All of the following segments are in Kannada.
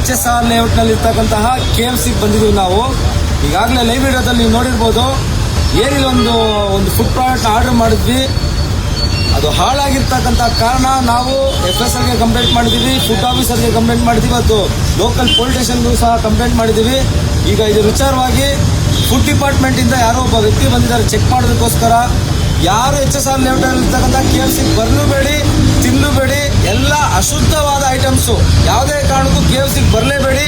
HSR ಲೇಔಟ್ನಲ್ಲಿ ಇರ್ತಕ್ಕಂತಹ KFC ಬಂದಿದ್ದೀವಿ ನಾವು. ಈಗಾಗಲೇ ಲೈವ್ ವಿಡಿಯೋದಲ್ಲಿ ನೀವು ನೋಡಿರ್ಬೋದು. ಏನಿಲ್ಲ ಒಂದು ಫುಡ್ ಪ್ರಾಡಕ್ಟ್ ಆರ್ಡರ್ ಮಾಡಿದ್ವಿ, ಅದು ಹಾಳಾಗಿರ್ತಕ್ಕಂಥ ಕಾರಣ ನಾವು FSRಗೆ ಕಂಪ್ಲೇಂಟ್ ಮಾಡಿದ್ದೀವಿ, ಫುಡ್ ಆಫೀಸರ್ಗೆ ಕಂಪ್ಲೇಂಟ್ ಮಾಡಿದ್ದೀವಿ, ಮತ್ತು ಲೋಕಲ್ ಪೊಲೀಸ್ ಸ್ಟೇಷನ್ಗೂ ಸಹ ಕಂಪ್ಲೇಂಟ್ ಮಾಡಿದ್ದೀವಿ. ಈಗ ಇದರ ವಿಚಾರವಾಗಿ ಫುಡ್ ಡಿಪಾರ್ಟ್ಮೆಂಟಿಂದ ಯಾರೋ ಒಬ್ಬ ವ್ಯಕ್ತಿ ಬಂದಿದ್ದಾರೆ ಚೆಕ್ ಮಾಡೋದಕ್ಕೋಸ್ಕರ. ಯಾರು HSR ಲೇಔಟಲ್ಲಿ ಇರ್ತಕ್ಕಂಥ KFC ಬರಲೂಬೇಡಿ, ತಿನ್ನಲೂಬೇಡಿ. ಎಲ್ಲ ಅಶುದ್ಧವಾದ ಐಟಮ್ಸು, ಯಾವುದೇ ಕಾರಣಕ್ಕೂ KFCಗೆ ಬರಲೇಬೇಡಿ.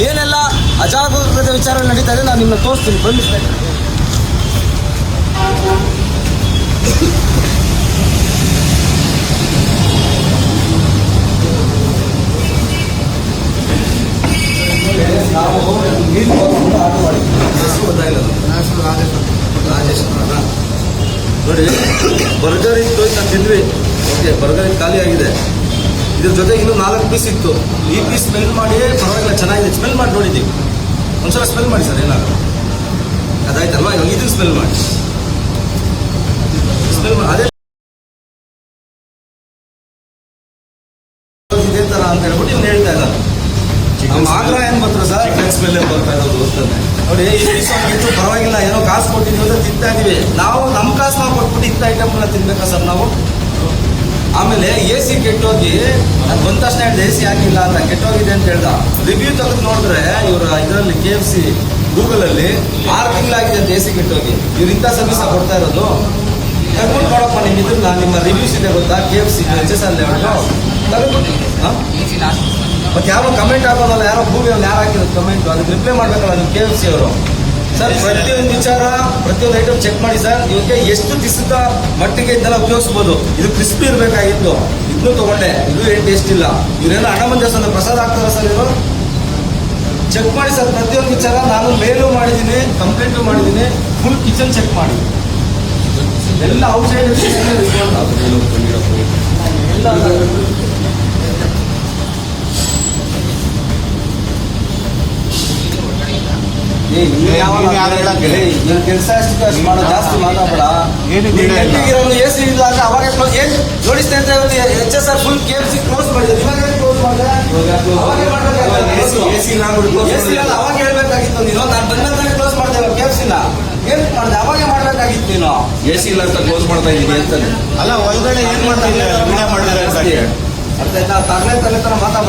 ಏನೆಲ್ಲ ಅಜಾಗರೂಕತೆ ವಿಚಾರ ನಡೀತಾ ಇದೆ ನಾನು ನಿಮ್ಮನ್ನ ತೋರಿಸ್ತೀನಿ, ಬನ್ನಿ. ನಾವು ರಾಜೇಶ್ ನೋಡಿ, ಬರ್ಗರ್ ಇತ್ತು ನಾನು ತಿಂದ್ವಿ. ಓಕೆ, ಬರ್ಗರ್ ಖಾಲಿ ಆಗಿದೆ. ಇದ್ರ ಜೊತೆಗೆ ಇನ್ನೂ 4 ಪೀಸ್ ಇತ್ತು. ಈ ಪೀಸ್ ಸ್ಮೆಲ್ ಮಾಡಿ ಪರವಾಗಿಲ್ಲ, ಚೆನ್ನಾಗಿದೆ. ಸ್ಮೆಲ್ ಮಾಡಿ ನೋಡಿದ್ದೀವಿ, ಒಂದ್ಸಲ ಸ್ಮೆಲ್ ಮಾಡಿ ಸರ್, ಏನಾಗುತ್ತೆ ಅದಾಯ್ತಲ್ವಾ. ಇವಾಗ ಇದನ್ನು ಸ್ಮೆಲ್ ಮಾಡಿ ಅದೇ ಇದೇ ಥರ ಅಂತ ಹೇಳ್ಬಿಟ್ಟು ಇವ್ನು ಹೇಳ್ತಾ ಇದ್ದಾರೆ. ನಮ್ಮ ಆಗ್ರಹ ಏನು ಬರ್ತಾರೆ ಸರ್, ಚಿಕನ್ ಸ್ಮೆಲ್ ಬರ್ತಾ ಇರೋದು ಗೊತ್ತಾನೆ ನೋಡಿ. ಈ ಪೀಸ್ ಇತ್ತು ಪರವಾಗಿಲ್ಲ, ಏನೋ ಕಾಸು ಕೊಟ್ಟಿದ್ದೀವಿ ಅಂತ ತಿಂತಾ ಇದೀವಿ ನಾವು. ನಮ್ಮ ಕಾಸು ನಾವು ಕೊಟ್ಬಿಟ್ಟು ಇಂಥ ಐಟಮ್ನ ತಿನ್ಬೇಕಾ ಸರ್ ನಾವು? ಆಮೇಲೆ AC ಕೆಟ್ಟೋಗಿ ಅದು ಬಂದ ತಕ್ಷಣ ಹೇಳಿದೆ AC ಆಗಿಲ್ಲ ಅಂತ, ಕೆಟ್ಟೋಗಿದೆ ಅಂತ ಹೇಳ್ದ. ರಿವ್ಯೂ ತೆಗೆದು ನೋಡಿದ್ರೆ ಇವರು ಇದರಲ್ಲಿ KFC ಗೂಗಲಲ್ಲಿ 6 ತಿಂಗಳಾಗಿದೆ ಅಂತ AC ಕೆಟ್ಟೋಗಿ. ಇವ್ರು ಇಂಥ ಸರ್ವಿಸ್ ಕೊಡ್ತಾ ಇರೋದು. ತಗೊಂಡು ನೋಡಪ್ಪ, ನಿಮ್ಮ ಇದನ್ನ ನಿಮ್ಮ ರಿವ್ಯೂಸ್ ಇದೆ ಗೊತ್ತಾ, KFC HSR ಲೇಔಟ್ ತಗೊಂಡ್ಬಿಟ್ಟು. ಮತ್ತೆ ಯಾರೋ ಕಮೆಂಟ್ ಹಾಕೋದಲ್ಲ, ಯಾರೋ ಭೂಮಿಯಲ್ಲಿ ಯಾರು ಹಾಕಿರೋದು ಕಮೆಂಟ್, ಅದಕ್ಕೆ ರಿಪ್ಲೈ ಮಾಡ್ಬೇಕಲ್ಲ ನೀವು KFC ಅವರು. ಸರ್ ಪ್ರತಿಯೊಂದು ವಿಚಾರ, ಪ್ರತಿಯೊಂದು ಐಟಮ್ ಚೆಕ್ ಮಾಡಿ ಸರ್. ಇವಕ್ಕೆ ಎಷ್ಟು ದಿವಸದ ಮಟ್ಟಿಗೆ ಇದನ್ನೆಲ್ಲ ಉಪಯೋಗಿಸ್ಬೋದು. ಇದು ಕ್ರಿಸ್ಪಿ ಇರಬೇಕಾಗಿತ್ತು, ಇದನ್ನು ತಗೊಂಡೆ, ಇದು ಏನು ಟೇಸ್ಟ್ ಇಲ್ಲ. ಇವರೇನೋ ಹಣ ಮಂಜಸ್ಸನ್ನು ಪ್ರಸಾದ ಆಗ್ತಾರ ಸರ್ ಇವರು. ಚೆಕ್ ಮಾಡಿ ಸರ್ ಪ್ರತಿಯೊಂದು ವಿಚಾರ. ನಾನು ಮೇಲೂ ಮಾಡಿದ್ದೀನಿ, ಕಂಪ್ಲೇಂಟು ಮಾಡಿದ್ದೀನಿ. ಫುಲ್ ಕಿಚನ್ ಚೆಕ್ ಮಾಡಿ, ಎಲ್ಲ ಔಟ್ಸೈಡ್ ಕೆಲಸ ಅಷ್ಟು ಮಾಡೋ, ಜಾಸ್ತಿ ಮಾತಾಡ. AC ಇಲ್ಲ ಅಂದ್ರೆ ಅವಾಗ ನೋಡಿಸ್ತೇ ಅಂತ HSR ಫುಲ್ KFC ಕ್ಲೋಸ್ ಮಾಡಿದೆ. ಇವಾಗ ಕ್ಲೋಸ್ ಮಾಡಿದೆ, ಅವಾಗ ಹೇಳ್ಬೇಕಾಗಿತ್ತು ನೀನು. ನಾನು ಬಂದಂತಾನೆ ಕ್ಲೋಸ್ ಮಾಡಿದೆ KFCನ. ಏನ್ ಮಾಡಿದೆ ಅವಾಗೆ ಮಾಡ್ಬೇಕಾಗಿತ್ತು ನೀನು. AC ಇಲ್ಲ ಅಂತ ಕ್ಲೋಸ್ ಮಾಡ್ತಾ ಇದ್ದೀನಿ ಅಂತಾನೆ. ಅಲ್ಲ, ಒಳಗಡೆ ಏನ್ ಮಾಡ್ತಾ ಇದ್ದೀರಾ? ಅರ್ಥ ಆಯ್ತಾ? ತಗಲೆ ತರ ಮಾತಾಡ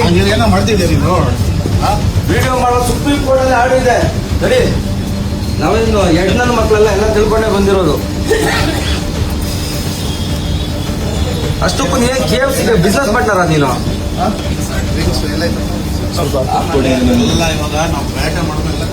ವಿಡಿಯೋ ಮಾಡ್ತಿದ್ದೀರಿ ನೀವು. ವಿಡಿಯೋ ಮಾಡೋ ಸುಪ್ರೀಂ ಕೋರ್ಟ್ ಅಲ್ಲಿ ಆರ್ಡರ್ ಇದೆ ಸರಿ. ನಾವೇನು ನನ್ನ ಮಕ್ಕಳೆಲ್ಲ ಎಲ್ಲ ತಿಳ್ಕೊಂಡೇ ಬಂದಿರೋದು. ಅಷ್ಟಕ್ಕೂ ನೀನು KFCಗೆ ಬಿಸ್ನೆಸ್ ಪಾರ್ಟ್ನರ ನೀನು. ಎಲ್ಲ ಇವಾಗ ನಾವು ಬೇಟೆ ಮಾಡೋದೆಲ್ಲ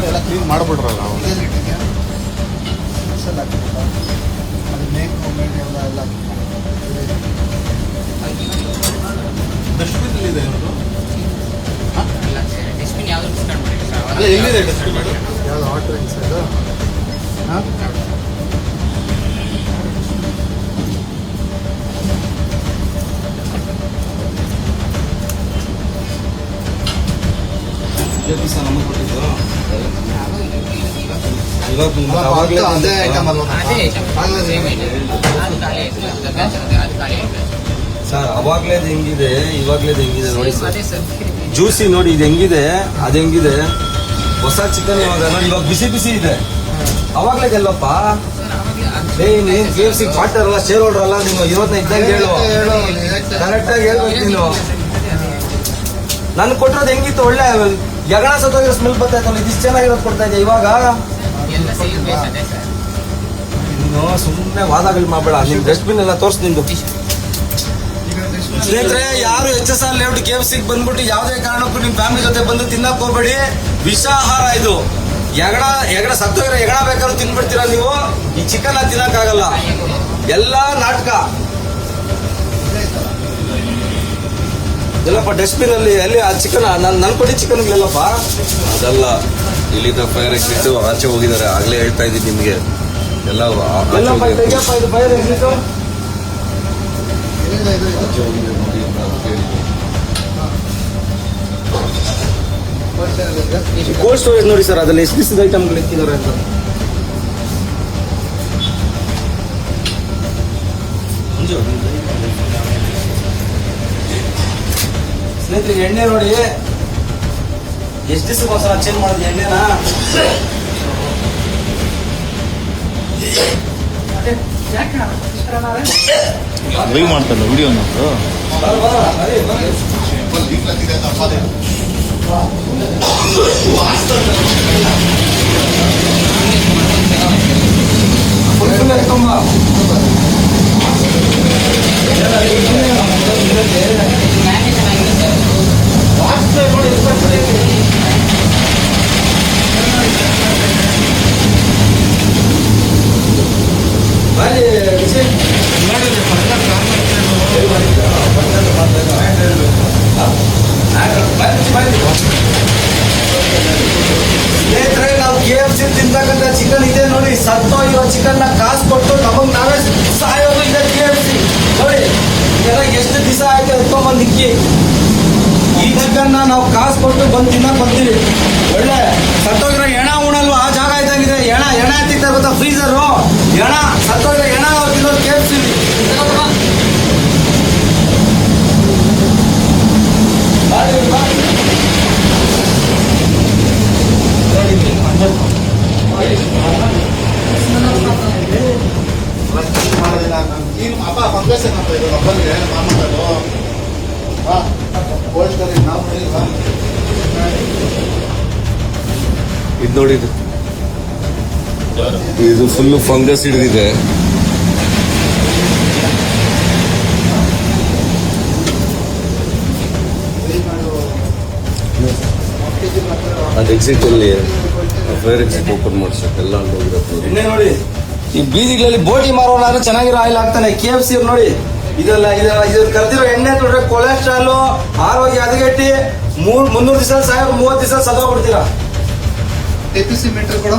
ಎಲ್ಲ ಕ್ಲೀನ್ ಮಾಡ್ಬಿಟ್ರಲ್ಲ ನಾವು. ಡಸ್ಟ್ಬಿನ್ ಇದೆ ಅಲ್ಲ, ಎಲ್ಲಿದೆ ಡಸ್ಟ್ಬಿನ್? ಯಾವ್ದು ಆಟೋ ಇನ್ಸೈಡ್? ಹಾಂ, ನಮಗೆ ಕೊಟ್ಟಿದ್ದು ಅದೇ ಐಟಮ್ ಅಲ್ವಾ ಸರ್? ಅವಾಗ್ಲೇದು ಹೆಂಗಿದೆ, ಇವಾಗ್ಲೇದು ಹೆಂಗಿದೆ ನೋಡಿ ಸರ್. ಜ್ಯೂಸಿ ನೋಡಿ, ಇದು ಹೆಂಗಿದೆ, ಅದು ಹೆಂಗಿದೆ. ಹೊಸ ಚಿಕನ್ ಇವಾಗ ಬಿಸಿ ಬಿಸಿ ಇದೆ. ಅವಾಗ್ಲೇದಲ್ಲಪ್ಪ. ನೀನು KFC ಪಾರ್ಟ್ನರ್ ಅಲ್ಲ, ಶೇರ್ ಹೋಲ್ಡರ್ ಅಲ್ಲ ನೀನು. ಇವತ್ತು ಇದ್ದಂಗೆ ಹೇಳು, ಕರೆಕ್ಟಾಗಿ ಹೇಳ್ಬೇಕು ನೀನು. ನನ್ಗೆ ಕೊಟ್ಟಿರೋದು ಹೆಂಗಿತ್ತು, ಒಳ್ಳೆ ಯಗಣ ಸತ್ತೋಗಿರೋ ಸ್ಮೆಲ್ ಬರ್ತಾ ಇತ್ತಲ್ಲ, ಇದಿಷ್ಟು ಚೆನ್ನಾಗಿರೋದು ಕೊಡ್ತಾ ಇದೆ. ಇವಾಗ ನೀನು ಸುಮ್ಮನೆ ವಾದಗಳು ಮಾಡಬೇಡ. ನಿಮ್ ಡಸ್ಟ್ಬಿನ್ ಎಲ್ಲ ತೋರಿಸ್ ನಿಂದು. ಸ್ನೇಹಿತರೆ, ಯಾರು HSR ಲೇಔಟ್ KFCಗೆ ಬಂದ್ಬಿಟ್ಟು ಯಾವುದೇ ಕಾರಣಕ್ಕೂ ನಿಮ್ ಫ್ಯಾಮಿಲಿ ಜೊತೆ ಬಂದು ತಿನ್ನಕ್ ಹೋಗ್ಬೇಡಿ. ವಿಷಾಹಾರ ಇದು. ಎಗಡ ಸತ್ತೋಗಿರೋ ಎಗಣ ಬೇಕಾದ್ರೂ ತಿನ್ಬಿಡ್ತೀರಾ ನೀವು. ಈ ಚಿಕನ್ ತಿನ್ನಕ್ಕಾಗಲ್ಲ, ಎಲ್ಲ ನಾಟಕ. ಎಲ್ಲಪ್ಪ ಡಸ್ಟ್ಬಿನ್ ಅಲ್ಲಿ ಎಲ್ಲಿ ಆ ಚಿಕನ್ ನನ್ ಕೊಡಿ ಚಿಕನ್ಗಳಲ್ಲಪ್ಪ. ಅದಲ್ಲ, ಇಲ್ಲಿಂದ ಫೈರ್ ಇಟ್ಟು ಆಚೆ ಹೋಗಿದ್ದಾರೆ. ಆಗ್ಲೇ ಹೇಳ್ತಾ ಇದ್ದೀನಿ ನಿಮ್ಗೆ. ಎಲ್ಲ ಎಲ್ಲಪ್ಪ ತೆಗಿಯಪ್ಪ ಇದು ಫೈರ್ ಎಕ್ಸಿಟ್ ಕೋಲ್ಡ್ ಸ್ಟೋರೇಜ್ ನೋಡಿ ಸರ್, ಅದ್ರಲ್ಲಿ ಎಷ್ಟು ದಿವಸದ ಐಟಮ್ಗಳು ಇಕ್ಕಿದ್ದಾರೆ ಅಂತ. ಸ್ನೇಹಿತರಿಗೆ ಎಣ್ಣೆ ನೋಡಿ, ಎಷ್ಟು ದಿವಸಕ್ಕೆ ಒಂದ್ಸಲ ಚೇಂಜ್ ಮಾಡೋದು ಎಣ್ಣೆನ. ಲೈವ್ ಮಾಡ್ತಾರಲ್ಲ ವಿಡಿಯೋ ನಾವು ಸ್ನೇಹಿತರೆ, ನಾವು KFC ತಿಂತಕ್ಕಂಥ ಚಿಕನ್ ಇದೆ ನೋಡಿ, ಸತ್ತೋಗಿರೋ ಚಿಕನ್ ನ ಕಾಸು ಕೊಟ್ಟು ನಮಗ್ ನಾವೇ ಸಾಯೋದು ಇದೆ KFC ನೋಡಿ. ಇದೆಲ್ಲ ಎಷ್ಟು ದಿವಸ ಆಯ್ತು ಎತ್ಕೊಂಡ್ಬಂದು ಇಕ್ಕಿ. ಈ ಚಿಕನ್ ನಾವು ಕಾಸು ಕೊಟ್ಟು ಬಂದು ತಿನ್ನಕ್ ಬರ್ತೀವಿ. ಒಳ್ಳೆ ಸತ್ತೋಗಿರೋ ಎಣ ಉಣಲ್ವಾ, ಆ ಜಾಗ ಇದ್ದಂಗಿದೆ. ಎಣ ಎತ್ತಿತ್ತ ಗೊತ್ತಾ, ಫ್ರೀಸರು ಎಣ, ಸತ್ತೋಗಿರೋ ಎಣ ನಾವು ತಿನ್ನೋದು KFC. ಅಪ್ಪ ಫಂಕ್ಷನ್ ಏನಪ್ಪ ಇದು ಹಬ್ಬನಿಗೆ ಮಾಮೂಲು ಕೋಲ್ಡ್ ಸ್ಟೋರೇಜ್ ನಾವು ನೋಡಿಲ್ವಾ? ಇದು ನೋಡಿ, ಇದು ಫುಲ್ಲು ಫಂಗಸ್ ಹಿಡಿದಿದೆ. ಅದು ಎಕ್ಸಿಟ್ ಅಲ್ಲಿ ಫೈರ್ ಎಕ್ಸಿಟ್ ಓಪನ್ ಮಾಡ್ಸಕ್ ಎಲ್ಲ ಹೋಗಿರತ್ತೆ. ಎಣ್ಣೆ ನೋಡಿ, ಈ ಬೀದಿಗಳಲ್ಲಿ ಬೋಟಿ ಮಾರೋನಾದ್ರೂ ಚೆನ್ನಾಗಿರೋ ಆಯಿಲ್ ಆಗ್ತಾನೆ. KFC ನೋಡಿ, ಇದೆಲ್ಲ ಇದ್ರ ಕರ್ದಿರೋ ಎಣ್ಣೆ ನೋಡ್ರೆ ಕೊಲೆಸ್ಟ್ರಾಲು, ಆರೋಗ್ಯ ಹದಗೆಟ್ಟಿ 300 ದಿವಸ 30 ದಿವಸ ಸತ್ತೋಗ್ಬಿಡ್ತೀರಾ. APC ಮೀಟರ್ ಕೊಡು.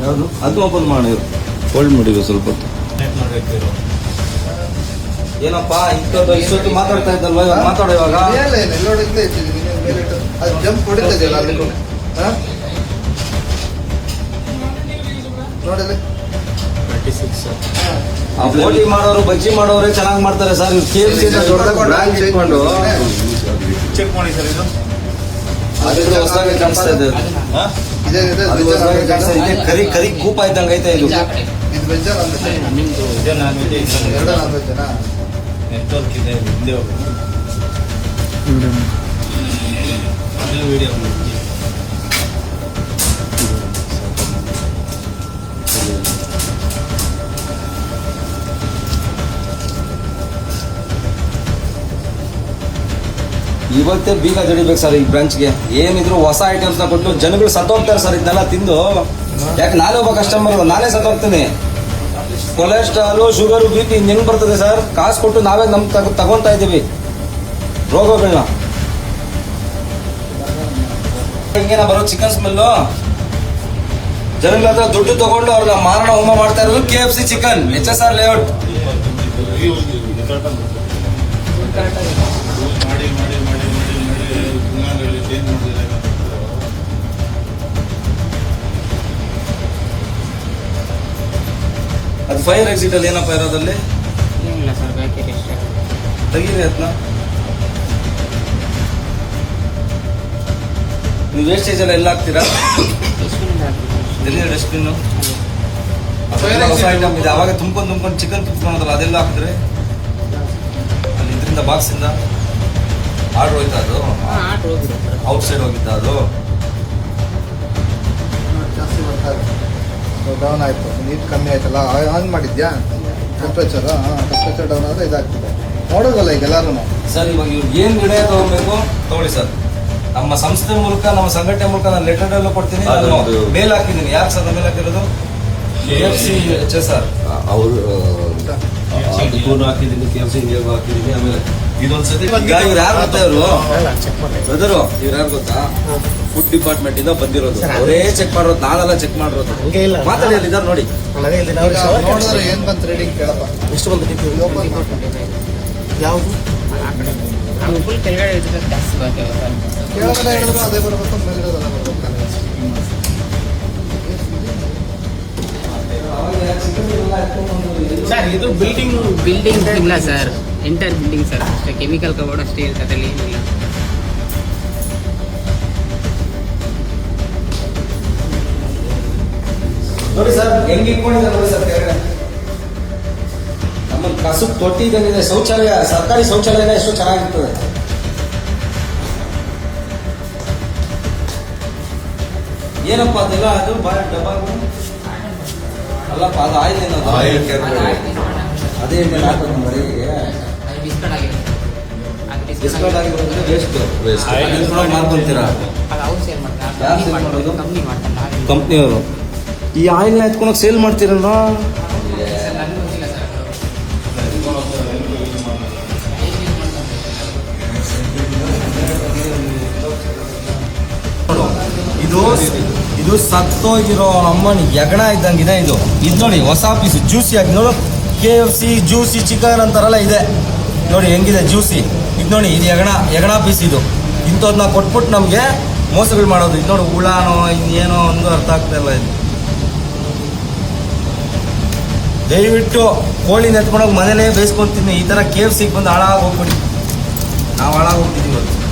ಯಾವುದು ಅದು ಓಪನ್ ಮಾಡಿ ಹೋಲ್ಡ್ ಮಾಡಿದ್ರು ಸ್ವಲ್ಪ ಹೊತ್ತು. ಏನಪ್ಪಾ ಇಷ್ಟೊತ್ತು ಮಾತಾಡ್ತಾ ಇದ್ದಲ್ವಾ, ಇವಾಗ ಮಾತಾಡೋ ಇವಾಗ. ಅದು ಜಂಪ್ ಹೊಡಿತದೆಯಲ್ಲ ಅದಕ್ಕೂ ನೋಡಿದ್ರೆ ಆ ಬೋಟಿ ಮಾಡೋರು, ಬಜ್ಜಿ ಮಾಡೋರೇ ಚೆನ್ನಾಗಿ ಮಾಡ್ತಾರೆ ಸರ್. KFC ದೊಡ್ಡದಾಗಿ ಇಟ್ಕೊಂಡು ಚೆಕ್ ಮಾಡಿ ಸರ್. ಇದು ಅದ್ರ ಹೊಸದಾಗಿ ಕಾಣಿಸ್ತಾ ಇದೆ. ಅದು ಹೊಸದಾಗಿ ಕಾಣಿಸ್ತಾ ಇದೆ. ಕರಿ ಕೂಪ ಇದ್ದಂಗೆ ಐತೆ ಇದು. ಇದು ವೆಜ್ಜಾ ನಾನ್ ವೆಜ್? ಎರಡು ನಾನ್ ವೆಜ್ಜಾ? ನೆಟ್ವರ್ಕ್ ಇದೆ, ಹಿಂದೆ ವಿಡಿಯೋ ಇವತ್ತೇ ಬೀಗ ಜಡಿಬೇಕು ಸರ್ ಈ ಬ್ರಾಂಚ್ಗೆ. ಏನಿದ್ರು ಹೊಸ ಐಟಮ್ಸ್ ನ ಕೊಟ್ಟು ಜನಗಳು ಸತ್ತೋಗ್ತಾರೆ ಸರ್ ಇದನ್ನೆಲ್ಲ ತಿಂದು. ಯಾಕೆ ನಾನೇ ಒಬ್ಬ ಕಸ್ಟಮರ್, ನಾನೇ ಸತ್ತೋಗ್ತೀನಿ. ಕೊಲೆಸ್ಟ್ರಾಲು, ಶುಗರು, BP ಹೆಂಗ್ ಬರ್ತದೆ ಸರ್? ಕಾಸು ಕೊಟ್ಟು ನಾವೇ ತಗೊಂತಾ ಇದೀವಿ ರೋಗಗಳನ್ನ. ಹಿಂಗೇನ ಬರೋ ಚಿಕನ್ ಸ್ಮೆಲ್ಲು. ಜನಗಳ ಹತ್ರ ದುಡ್ಡು ತಗೊಂಡು ಅವ್ರನ್ನ ಮಾರಣ ಹೋಮ ಮಾಡ್ತಾ ಇರೋದು KFC ಚಿಕನ್, HSR ಲೇಔಟ್. ಮಾಡಿ ಚೇಂಜ್ ಮಾಡಿದ್ರೆ ಅದು ಫೈರ್ ಎಕ್ಸಿಟ್ ಅಲ್ಲಿ ಏನಪ್ಪ ಇರೋದಲ್ಲಿ? ಏನಿಲ್ಲ ಸರ್, ಬೇಕಿರಿ ಅಷ್ಟೇ. ತೆಗೀರಿ ಅದನ್ನ. ನೀವು ವೇಸ್ಟೇಜ್ ಎಲ್ಲ ಎಲ್ಲ ಹಾಕ್ತೀರಾ? ಎಲ್ಲಿ ಡಸ್ಟ್ಬಿನ್ ಹೊಸ ಐಟಮ್ ಇದೆ. ಅವಾಗ ತುಂಬ್ಕೊಂಡು ಚಿಕನ್ ತುಂಬ್ಕೊಂಡ್ರಲ್ಲ, ಅದೆಲ್ಲ ಹಾಕಿದ್ರೆ ಅಲ್ಲಿ ಇದರಿಂದ ಬಾಕ್ಸ್ ಇಂದ ಆರ್ಡರ್ ಹೋಯ್ತಾ ಅದು? ಆರ್ಡ್ರ್ ಹೋಗಿದೆ ಸರ್. ಔಟ್ ಸೈಡ್ ಹೋಗಿದ್ದ ಅದು? ಜಾಸ್ತಿ ಬರ್ತಾರೆ. ಡೌನ್ ಆಯಿತು, ನೀಟ್ ಕಮ್ಮಿ ಆಯ್ತಲ್ಲ, ಆನ್ ಮಾಡಿದ್ಯಾ ಟೆಂಪ್ರೇಚರ್? ಟೆಂಪ್ರೇಚರ್ ಡೌನ್ ಆದರೆ ಇದಾಗ್ತದೆ. ನೋಡೋದಲ್ಲ ಈಗ ಎಲ್ಲರೂ. ಸರ್ ಇವಾಗ ಇವ್ರಿಗೆ ಏನು ನಿರ್ಣಯ ತಗೋಬೇಕು ತಗೊಳ್ಳಿ ಸರ್. ನಮ್ಮ ಸಂಸ್ಥೆ ಮೂಲಕ, ನಮ್ಮ ಸಂಘಟನೆ ಮೂಲಕ ನಾನು ಲೆಟರ್ ಎಲ್ಲ ಕೊಡ್ತೀನಿ. ನಾನು ಮೇಲ್ ಹಾಕಿದ್ದೀನಿ. ಯಾರು ಸರ್ ಮೇಲ್ ಹಾಕಿರೋದು? KFC HSR ಅವರು ಅದಕ್ಕೂ ಹಾಕಿದ್ದೀನಿ, KFC ಇಂಡಿಯಾಗೂ ಹಾಕಿದ್ದೀನಿ. ಆಮೇಲೆ ಇದೊಂದ್ಸತಿ ಈಗ ಇವ್ರು ಯಾರು ಗೊತ್ತಾ? ಇವರು ಚೆಕ್ ಮಾಡಿ ಬ್ರದರು, ಇವ್ರು ಯಾರು ಗೊತ್ತಾ? ಫುಡ್ ಡಿಪಾರ್ಟ್ಮೆಂಟ್ ಇಂದ ಬಂದಿರೋದು ಸರ್, ಅವರೇ ಚೆಕ್ ಮಾಡಿರೋದು, ನಾನೆಲ್ಲ ಚೆಕ್ ಮಾಡಿರೋದು. ಹಂಗೆ ಇಲ್ಲ ಮಾತಾಡಿ ಅಲ್ಲಿದ್ದಾರೆ ನೋಡಿ. ಅದೇ ಇಲ್ಲಿ ಈಗ ನೋಡಿದ್ರೆ ಏನು ಬಂತು ರೀಡಿಂಗ್ ಕೇಳಪ್ಪ. ಎಷ್ಟು ಬಂತು ಟಿಪ್ಪು? ಓಪನ್ ಮಾಡಿ. ಯಾವುದು? ಆ ಕಡೆ ನಾವು ಫುಲ್ ಕೆಳಗಡೆ ಇದ್ರೆ ಜಾಸ್ತಿ ಬರ್ತೇವೆ ಸರ್. ಕೆಳಗಡೆ ಹಿಡಿದ್ರು ಅದೇ ಬರಬೇಕು, ಮೇಲಿರೋದೆಲ್ಲ ಬರ್ಬೇಕು ತಾನೇ. ಸರ್ ಇದು ಬಿಲ್ಡಿಂಗ್ ಬಿಲ್ಡಿಂಗ್ ಇಲ್ಲ ಸರ್, ಎಂಟರ್ ಬಿಲ್ಡಿಂಗ್ ಸರ್. ಅಷ್ಟೇ ಕೆಮಿಕಲ್ ಕಬೋರ್ಡ್ ಅಷ್ಟೇ ಇರ್ತದೆ, ಅದ್ರಲ್ಲಿ ಏನಿಲ್ಲ. ನೋಡಿ ಸರ್ ಹೆಂಗ್ ಇಟ್ಕೊಂಡಿದ್ದಾರೆ ನೋಡಿ ಸರ್ ಕೆಳಗಡೆ. ನಮ್ಮ ಕಸು ತೊಟ್ಟಿ ಇದ್ದಂಗಿದೆ. ಶೌಚಾಲಯ, ಸರ್ಕಾರಿ ಶೌಚಾಲಯನ ಎಷ್ಟು ಚೆನ್ನಾಗಿರ್ತದೆ. ಏನಪ್ಪ ಅದೆಲ್ಲ ಅದು ಬಾಳ ಡಬ್ಬ ಅಲ್ಲಪ್ಪ, ಅದು ಆಯಿಲ್ ಏನದು? Oil can be. ಅದೇ ಮೇಲೆ ಹಾಕೋದು ಮರಿಗೆ ಅದು ಬಿಸ್ಕಟ್ ಆಗಿರುತ್ತೆ. ಅದು ಡಿಸ್ಕೌಂಟ್ ಆಗಿರೋದ್ರೆ ವೇಸ್ಟ್. Waste. ಮಾಡ್ಕೊಂತೀರಾ ಅದು ಅವ್ರು ಸೇಲ್ ಮಾಡ್ತಾರೆ, ಯಾರು sale ಮಾಡೋದು? ಕಂಪ್ನಿ ಮಾಡ್ತಾರೆ, ನಾವೇನು ಕಂಪ್ನಿಯವರು. ಈ ಆಯಿಲ್ನ ಎತ್ಕೊಂಡೋಗಿ ಸೇಲ್ ಮಾಡ್ತೀರಲ್ಲ. ಸರ್, ನನಗೆ ಗೊತ್ತಿಲ್ಲ ಸರ್ ಅದು. ಇದು ಇದು ಸತ್ತೋಗಿರೋ ಅಮ್ಮನ ಹೆಗಣ ಇದ್ದಂಗಿದೆ. ಇದು ನೋಡಿ ಹೊಸ ಪೀಸ್ ಜ್ಯೂಸಿ ಆಗಿ ನೋಡು. KFC ಜ್ಯೂಸಿ ಚಿಕನ್ ಅಂತಾರಲ್ಲ ಇದೆ ನೋಡಿ ಹೆಂಗಿದೆ ಜ್ಯೂಸಿ. ಇದು ನೋಡಿ, ಇದು ಹೆಗಣ ಪೀಸ್. ಇದು ಇಂಥದ್ದನ್ನ ಕೊಟ್ಬಿಟ್ಟು ನಮಗೆ ಮೋಸಗಳು ಮಾಡೋದು. ಇದು ನೋಡಿ ಹುಳಾನೋ ಇನ್ನೇನೋ ಒಂದು ಅರ್ಥ ಆಗ್ತಾ ಇಲ್ಲ. ಇದು ದಯವಿಟ್ಟು ಕೋಳಿನ ಎತ್ಕೊಂಡೋಗಿ ಮನೇಲೇ ಬೇಯಿಸ್ಕೊಂತೀನಿ. ಈ ಥರ KFCಗೆ ಬಂದು ಹಾಳಾಗಿ ಹೋಗ್ಬಿಡಿ. ನಾವು ಹಾಳಾಗಿ ಹೋಗ್ತಿದ್ದೀವಿ ಇವತ್ತು.